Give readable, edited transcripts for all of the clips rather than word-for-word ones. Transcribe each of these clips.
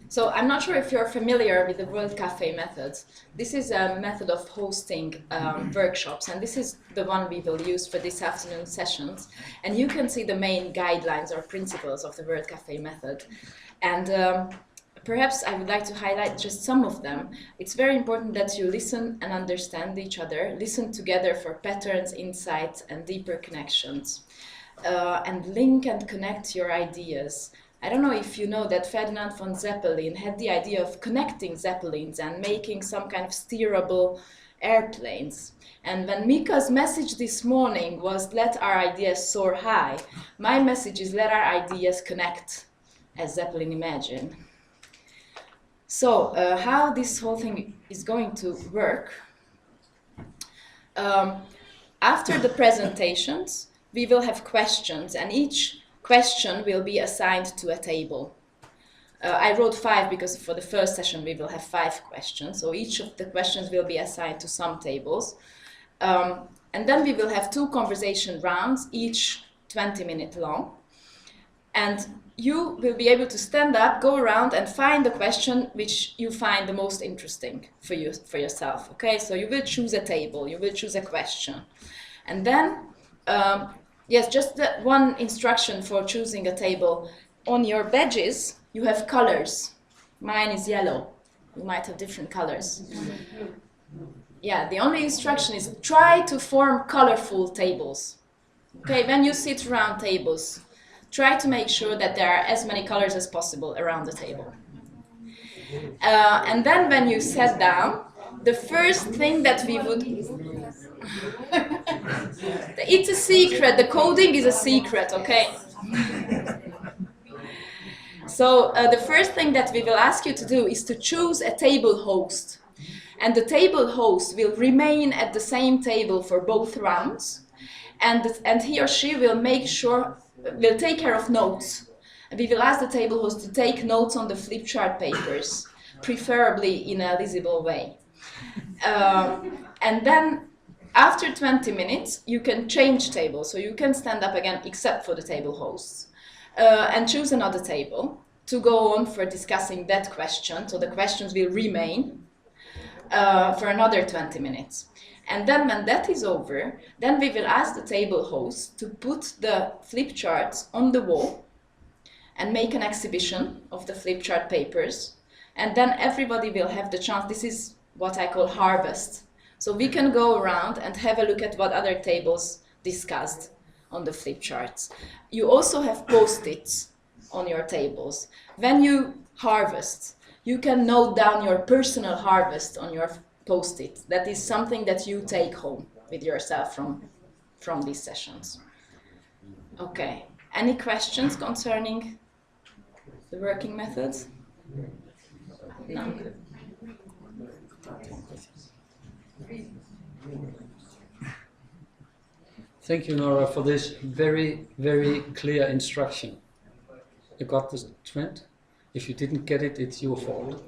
So I'm not sure if you're familiar with the World Cafe method. This is a method of hosting workshops, and this is the one we will use for this afternoon sessions. And you can see the main guidelines or principles of the World Cafe method. And perhaps I would like to highlight just some of them. It's very important that you listen and understand each other, listen together for patterns, insights, and deeper connections, and link and connect your ideas. I don't know if you know that Ferdinand von Zeppelin had the idea of connecting zeppelins and making some kind of steerable airplanes. And when Mika's message this morning was let our ideas soar high, my message is let our ideas connect, as Zeppelin imagined. So how this whole thing is going to work, after the presentations, we will have questions, and each question will be assigned to a table. I wrote 5 because for the first session we will have 5 questions, so each of the questions will be assigned to some tables. And then we will have 2 conversation rounds, each 20 minutes long. And you will be able to stand up, go around and find the question which you find the most interesting for yourself. Okay, so you will choose a table, you will choose a question. And then, yes, just one instruction for choosing a table. On your badges, you have colors. Mine is yellow. You might have different colors. Yeah, the only instruction is try to form colorful tables. Okay, when you sit around tables, try to make sure that there are as many colors as possible around the table. And then when you sat down, the first thing that we would... It's a secret, the coding is a secret, okay? So the first thing that we will ask you to do is to choose a table host. And the table host will remain at the same table for both rounds. And he or she will will take care of notes. And we will ask the table host to take notes on the flip chart papers, preferably in a legible way. And then after 20 minutes, you can change tables. So you can stand up again, except for the table hosts, and choose another table to go on for discussing that question. So the questions will remain for another 20 minutes. And then when that is over, then we will ask the table host to put the flip charts on the wall and make an exhibition of the flip chart papers. And then everybody will have the chance. This is what I call harvest. So we can go around and have a look at what other tables discussed on the flip charts. You also have post-its on your tables. When you harvest, you can note down your personal harvest on your post-it. That is something that you take home with yourself from these sessions. Okay, any questions concerning the working methods? No. Thank you, Nora, for this very, very clear instruction. You got the trend? If you didn't get it, it's your fault.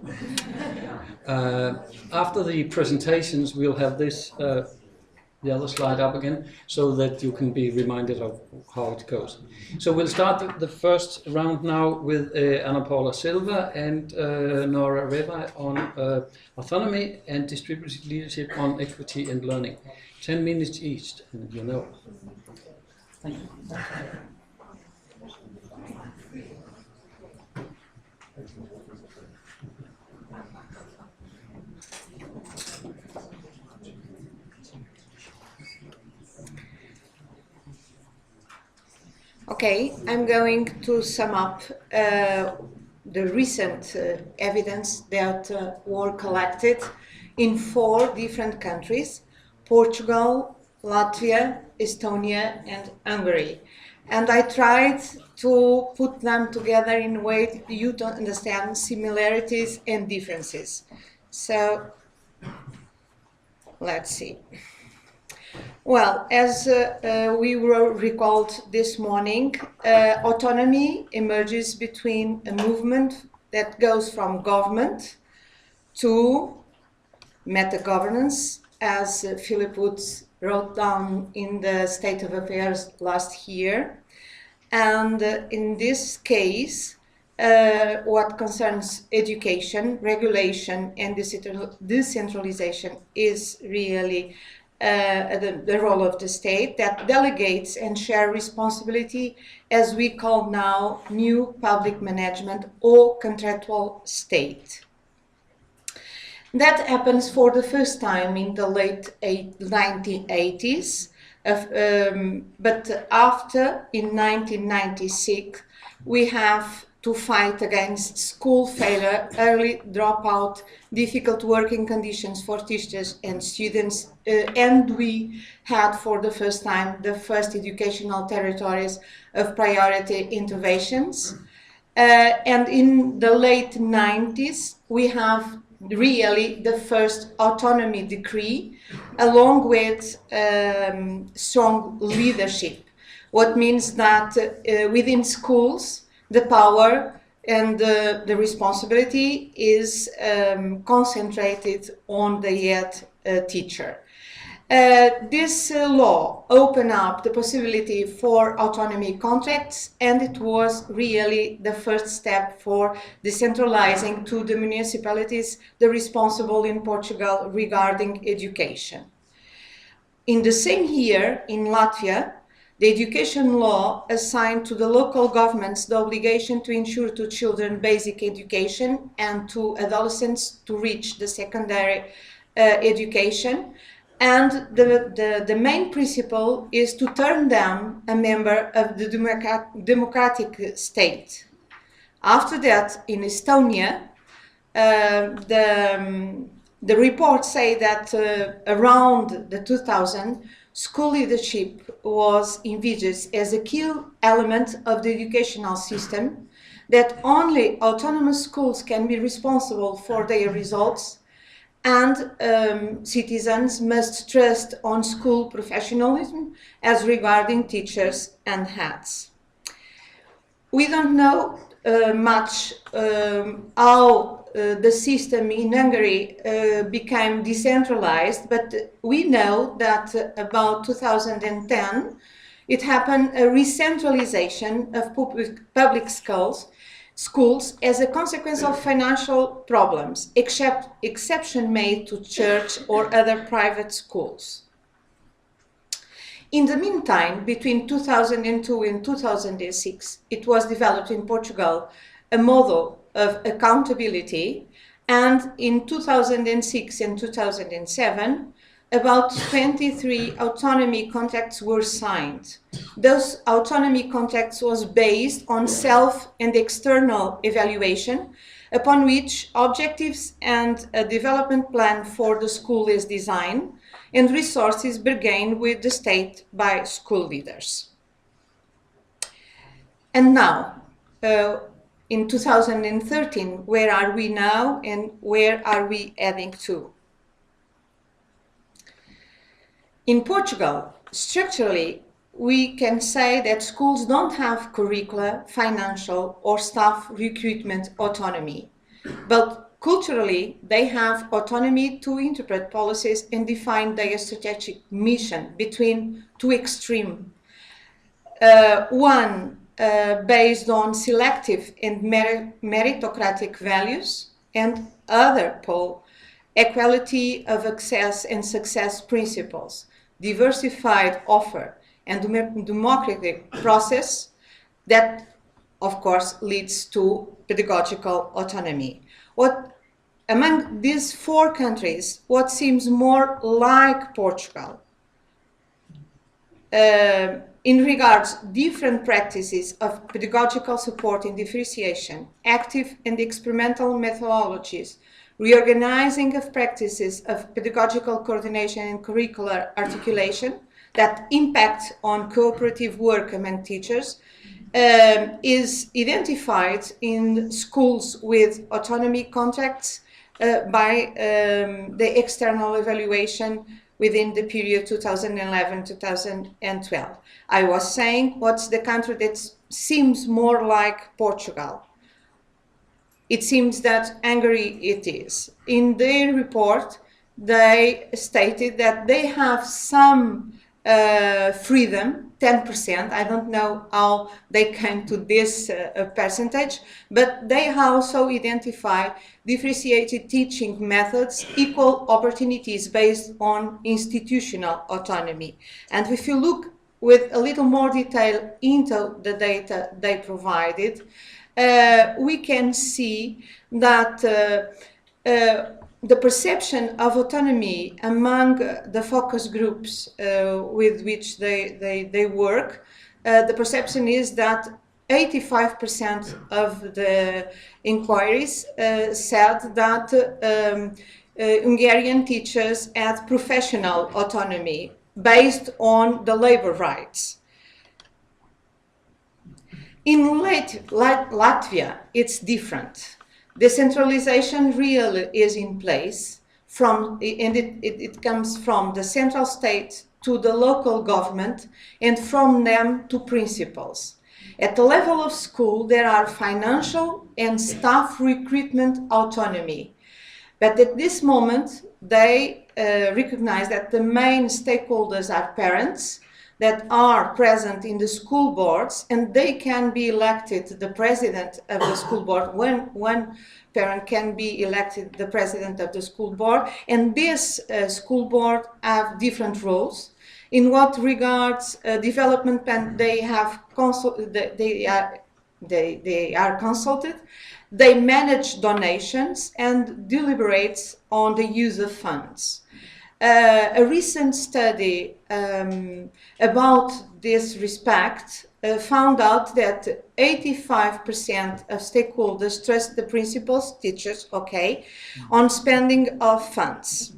After the presentations, we'll have this, the other slide up again, so that you can be reminded of how it goes. So we'll start the first round now with Paula Silva and Nora Revai on autonomy and distributed leadership on equity and learning. 10 minutes each, and you know. Thank you. Okay, I'm going to sum up the recent evidence that were collected in 4 different countries: Portugal, Latvia, Estonia, and Hungary. And I tried to put them together in a way that you don't understand similarities and differences. So, let's see. Well, as we were recalled this morning, autonomy emerges between a movement that goes from government to meta-governance, as Philip Woods wrote down in the State of Affairs last year. And in this case, what concerns education, regulation, and decentralization is really the role of the state that delegates and share responsibility, as we call now new public management or contractual state. That happens for the first time in the late 1980s, but after, in 1996, we have to fight against school failure, early dropout, difficult working conditions for teachers and students, and we had for the first time the first educational territories of priority interventions. And in the late 90s, we have really the first autonomy decree, along with strong leadership. What means that within schools, the power and the responsibility is concentrated on the head teacher. This law opened up the possibility for autonomy contracts, and it was really the first step for decentralizing to the municipalities the responsible in Portugal regarding education. In the same year, in Latvia, the education law assigned to the local governments the obligation to ensure to children basic education and to adolescents to reach the secondary education. And the main principle is to turn them a member of the democratic state. After that, in Estonia, the reports say that around the 2000, school leadership was envisaged as a key element of the educational system, that only autonomous schools can be responsible for their results, and citizens must trust on school professionalism as regarding teachers and heads. We don't know much how the system in Hungary became decentralized, but we know that about 2010 it happened a recentralization of public schools as a consequence of financial problems, exception made to church or other private schools. In the meantime, between 2002 and 2006, it was developed in Portugal a model of accountability, and in 2006 and 2007, about 23 autonomy contracts were signed. Those autonomy contracts was based on self and external evaluation, upon which objectives and a development plan for the school is designed, and resources bargained with the state by school leaders. And now, in 2013, where are we now and where are we heading to? In Portugal, structurally, we can say that schools don't have curricula, financial, or staff recruitment autonomy, but culturally, they have autonomy to interpret policies and define their strategic mission between two extremes. One based on selective and meritocratic values, and other pole, equality of access and success principles, diversified offer, and democratic process that, of course, leads to pedagogical autonomy. Among these four countries, what seems more like Portugal in regards different practices of pedagogical support and differentiation, active and experimental methodologies, reorganizing of practices of pedagogical coordination and curricular articulation that impact on cooperative work among teachers, is identified in schools with autonomy contracts by the external evaluation within the period 2011-2012. I was saying, what's the country that seems more like Portugal? It seems that Hungary it is. In their report, they stated that they have some freedom, 10%. I don't know how they came to this percentage, but they also identify differentiated teaching methods, equal opportunities based on institutional autonomy. And if you look with a little more detail into the data they provided, we can see that the perception of autonomy among the focus groups with which they work, the perception is that 85% of the inquiries said that Hungarian teachers had professional autonomy based on the labor rights. In Latvia, it's different. Decentralization really is in place, and it comes from the central state to the local government, and from them to principals. At the level of school, there are financial and staff recruitment autonomy. But at this moment, they recognize that the main stakeholders are parents that are present in the school boards, and they can be elected the president of the school board. One parent can be elected the president of the school board, and this school board have different roles. In what regards development plan, they are consulted. They manage donations and deliberate on the use of funds. A recent study about this respect found out that 85% of stakeholders trust the principals, teachers, on spending of funds.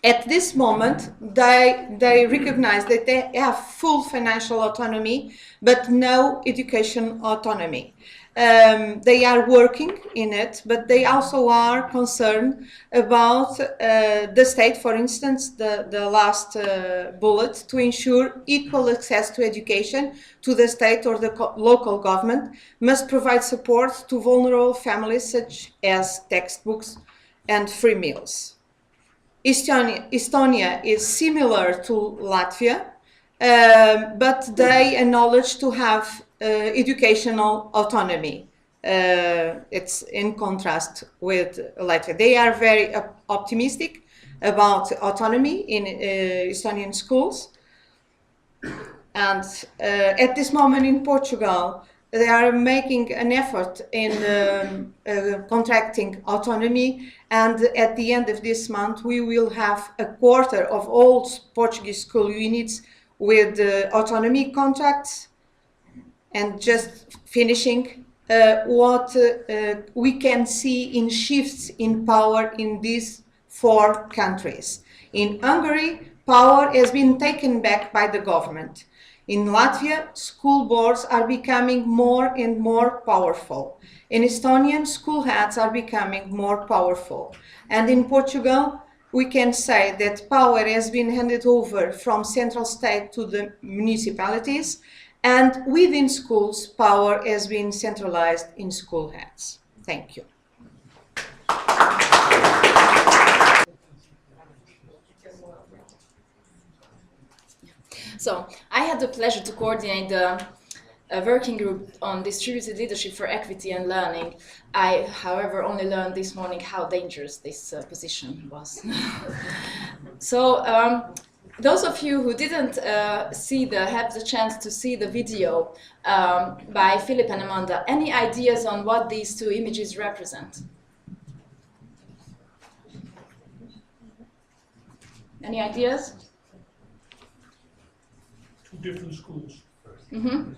At this moment, they recognize that they have full financial autonomy, but no education autonomy. They are working in it, but they also are concerned about the state, for instance, the last bullet, to ensure equal access to education to the state or the local government must provide support to vulnerable families such as textbooks and free meals. Estonia is similar to Latvia, but they acknowledge to have educational autonomy. It's in contrast with Latvia. They are very optimistic about autonomy in Estonian schools. And at this moment in Portugal, they are making an effort in contracting autonomy, and at the end of this month we will have a quarter of all Portuguese school units with autonomy contracts. And just finishing, what we can see in shifts in power in these 4 countries. In Hungary, power has been taken back by the government. In Latvia, school boards are becoming more and more powerful. In Estonian, school heads are becoming more powerful. And in Portugal, we can say that power has been handed over from central state to the municipalities, and within schools, power has been centralized in school heads. Thank you. So I had the pleasure to coordinate a working group on distributed leadership for equity and learning. I, however, only learned this morning how dangerous this position was. So those of you who didn't have the chance to see the video by Philip and Amanda, any ideas on what these 2 images represent? Any ideas? 2 different schools. Mm-hmm.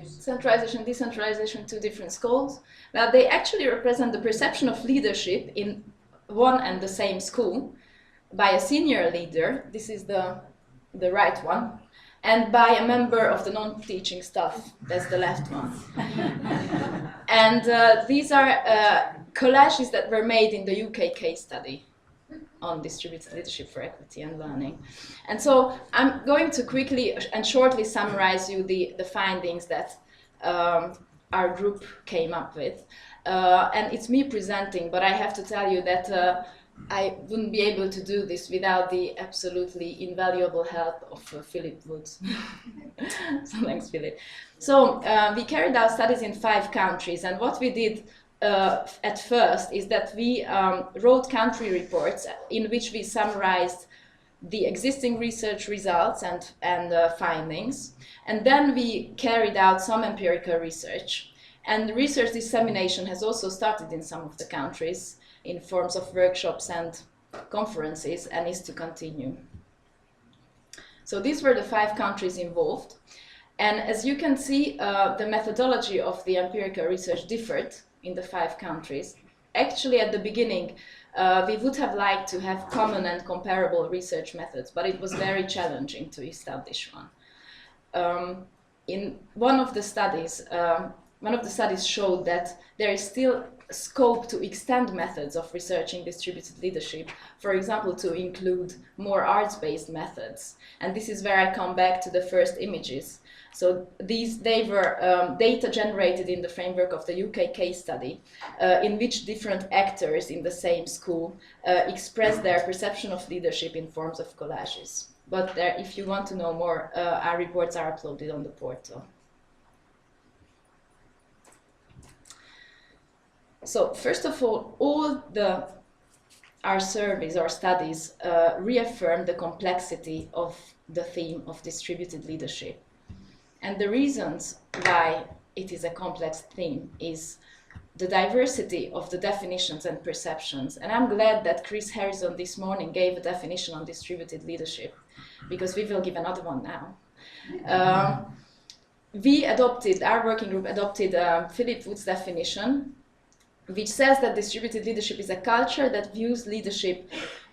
Centralization, decentralization, 2 different schools. Now they actually represent the perception of leadership in one and the same school by a senior leader, this is the right one, and by a member of the non-teaching staff, that's the left one. And these are collages that were made in the UK case study on distributed leadership for equity and learning. And so I'm going to quickly and shortly summarize you the findings that our group came up with. And it's me presenting, but I have to tell you that I wouldn't be able to do this without the absolutely invaluable help of Philip Woods. So thanks, Philip. So we carried out studies in 5 countries, and what we did at first is that we wrote country reports in which we summarized the existing research results and findings, and then we carried out some empirical research. And research dissemination has also started in some of the countries in forms of workshops and conferences, and is to continue. So these were the 5 countries involved. And as you can see, the methodology of the empirical research differed in the 5 countries. Actually, at the beginning, we would have liked to have common and comparable research methods, but it was very challenging to establish one. In one of the studies showed that there is still scope to extend methods of researching distributed leadership, for example, to include more arts-based methods. And this is where I come back to the first images. So they were data generated in the framework of the UK case study, in which different actors in the same school expressed their perception of leadership in forms of collages. But there, if you want to know more, our reports are uploaded on the portal. So first of all our surveys or studies reaffirm the complexity of the theme of distributed leadership. And the reasons why it is a complex theme is the diversity of the definitions and perceptions. And I'm glad that Chris Harrison this morning gave a definition on distributed leadership, because we will give another one now. Our working group adopted Philip Wood's definition, which says that distributed leadership is a culture that views leadership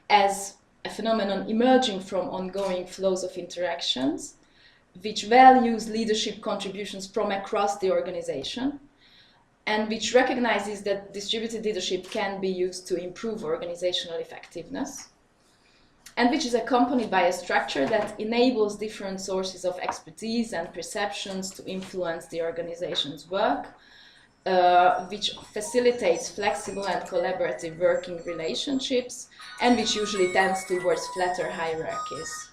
as a phenomenon emerging from ongoing flows of interactions, which values leadership contributions from across the organization, and which recognizes that distributed leadership can be used to improve organizational effectiveness, and which is accompanied by a structure that enables different sources of expertise and perceptions to influence the organization's work, which facilitates flexible and collaborative working relationships, and which usually tends towards flatter hierarchies.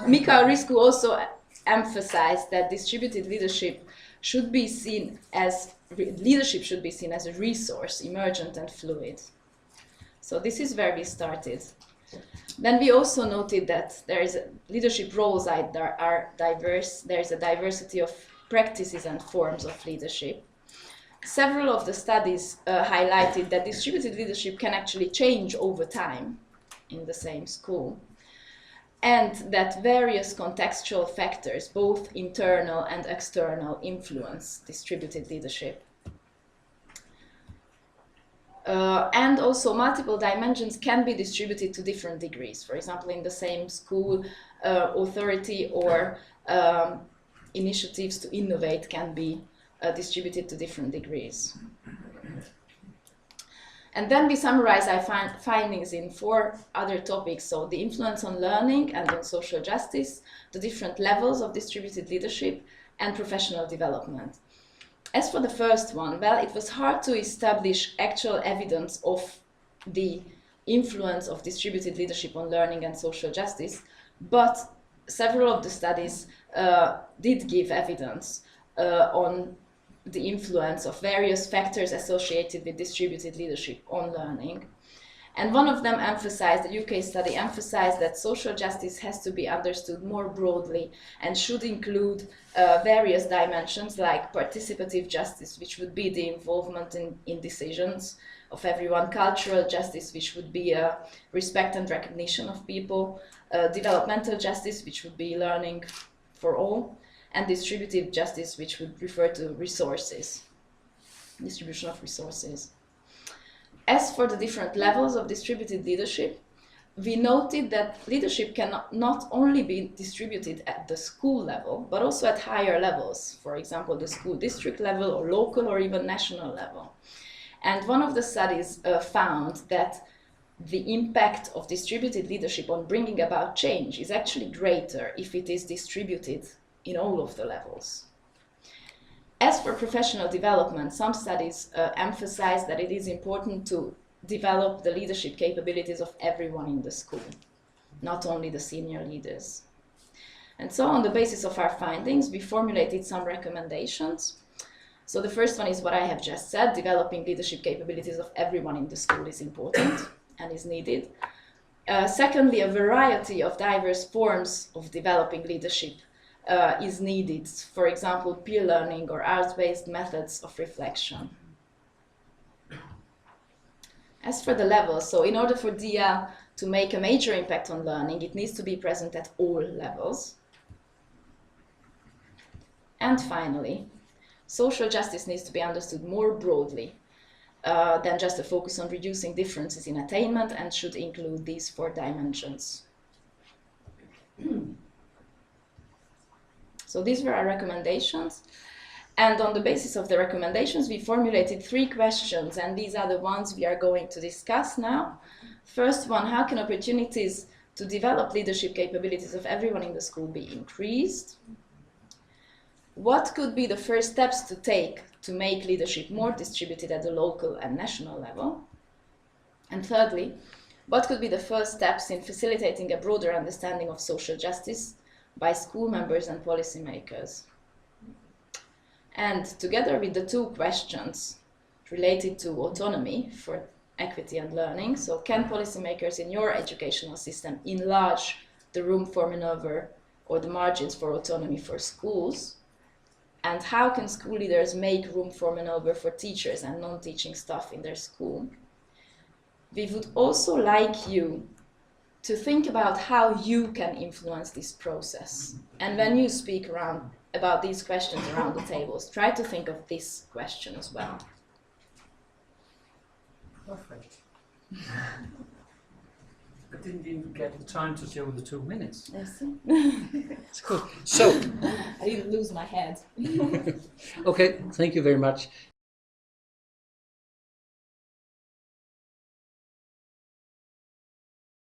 Mikhail Risku also emphasized that distributed leadership should be seen as a resource, emergent and fluid. So this is where we started. Then we also noted that leadership roles are diverse. There is a diversity of practices and forms of leadership. Several of the studies highlighted that distributed leadership can actually change over time in the same school, and that various contextual factors, both internal and external, influence distributed leadership. And also multiple dimensions can be distributed to different degrees. For example, in the same school, authority or initiatives to innovate can be distributed to different degrees. And then we summarize our findings in 4 other topics. So the influence on learning and on social justice, the different levels of distributed leadership, and professional development. As for the first one, well, it was hard to establish actual evidence of the influence of distributed leadership on learning and social justice, but several of the studies did give evidence on the influence of various factors associated with distributed leadership on learning. And one of them the UK study emphasized that social justice has to be understood more broadly and should include various dimensions like participative justice, which would be the involvement in decisions of everyone, cultural justice, which would be respect and recognition of people, developmental justice, which would be learning for all, and distributive justice, which would refer to resources, distribution of resources. As for the different levels of distributed leadership, we noted that leadership can not only be distributed at the school level, but also at higher levels, for example, the school district level or local or even national level. And one of the studies found that the impact of distributed leadership on bringing about change is actually greater if it is distributed in all of the levels. As for professional development, some studies emphasize that it is important to develop the leadership capabilities of everyone in the school, not only the senior leaders. And so on the basis of our findings, we formulated some recommendations. So the first one is what I have just said: developing leadership capabilities of everyone in the school is important and is needed. Secondly, a variety of diverse forms of developing leadership is needed. For example, peer learning or art-based methods of reflection. As for the levels, so in order for DL to make a major impact on learning, it needs to be present at all levels. And finally, social justice needs to be understood more broadly than just a focus on reducing differences in attainment, and should include these 4 dimensions. So these were our recommendations. And on the basis of the recommendations, we formulated 3 questions, and these are the ones we are going to discuss now. First one: how can opportunities to develop leadership capabilities of everyone in the school be increased? What could be the first steps to take to make leadership more distributed at the local and national level? And thirdly, what could be the first steps in facilitating a broader understanding of social justice by school members and policymakers? And together with the 2 questions related to autonomy for equity and learning, so can policymakers in your educational system enlarge the room for maneuver or the margins for autonomy for schools? And how can school leaders make room for maneuver for teachers and non-teaching staff in their school? We would also like you to think about how you can influence this process. And when you speak about these questions around the tables, try to think of this question as well. Perfect. I didn't even get the time to show the 2 minutes. Yes. It's good. So, I didn't lose my head. okay, thank you very much.